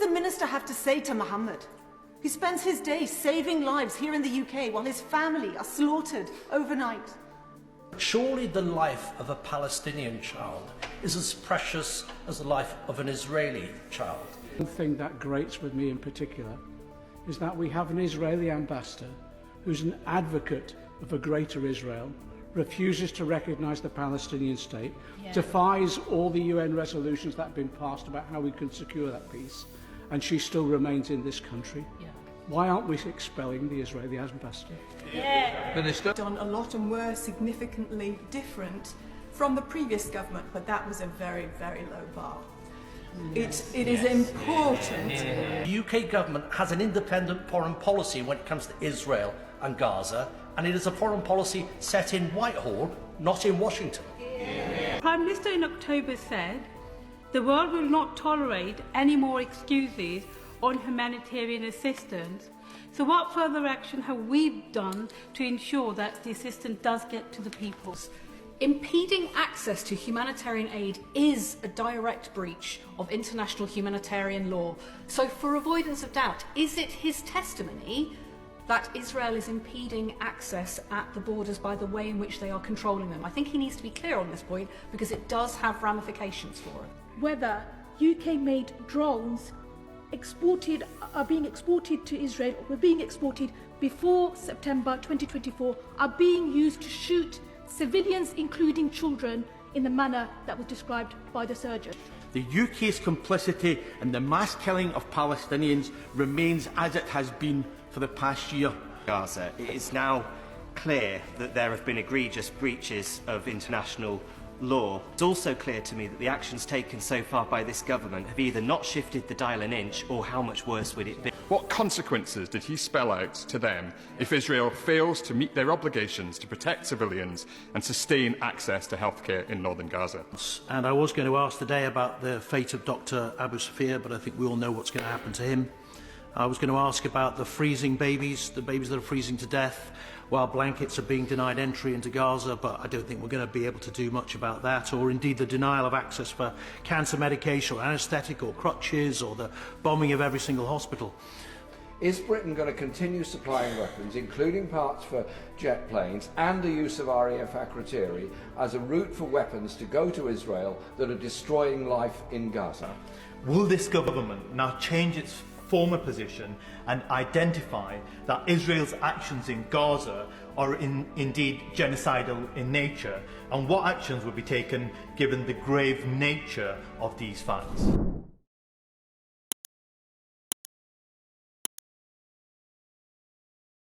the minister have to say to Mohammed, who spends his days saving lives here in the UK while his family are slaughtered overnight? Surely the life of a Palestinian child is as precious as the life of an Israeli child. One thing that grates with me in particular is that we have an Israeli ambassador who's an advocate of a greater Israel, refuses to recognise the Palestinian state, defies all the UN resolutions that have been passed about how we can secure that peace, and she still remains in this country. Why aren't we expelling the Israeli ambassador? Minister. Done a lot and were significantly different from the previous government, but that was a very, very low bar. It is important. The UK government has an independent foreign policy when it comes to Israel and Gaza, and it is a foreign policy set in Whitehall, not in Washington. Prime Minister in October said, "The world will not tolerate any more excuses on humanitarian assistance." So what further action have we done to ensure that the assistance does get to the people? Impeding access to humanitarian aid is a direct breach of international humanitarian law. So for avoidance of doubt, is it his testimony that Israel is impeding access at the borders by the way in which they are controlling them? I think he needs to be clear on this point because it does have ramifications for it. Whether UK-made drones are being exported to Israel, or were being exported before September 2024, are being used to shoot civilians, including children, in the manner that was described by the surgeon. The UK's complicity in the mass killing of Palestinians remains as it has been for the past year. Gaza, it is now clear that there have been egregious breaches of international law. It's also clear to me that the actions taken so far by this government have either not shifted the dial an inch, or how much worse would it be? What consequences did he spell out to them if Israel fails to meet their obligations to protect civilians and sustain access to healthcare in northern Gaza? And I was going to ask today about the fate of Dr. Abu Safir, but I think we all know what's going to happen to him. I was going to ask about the freezing babies, the babies that are freezing to death, while blankets are being denied entry into Gaza, but I don't think we're going to be able to do much about that, or indeed the denial of access for cancer medication or anaesthetic or crutches, or the bombing of every single hospital. Is Britain going to continue supplying weapons, including parts for jet planes and the use of RAF Akrotiri, as a route for weapons to go to Israel that are destroying life in Gaza? Will this government now change its former position and identify that Israel's actions in Gaza are indeed genocidal in nature, and what actions will be taken given the grave nature of these facts?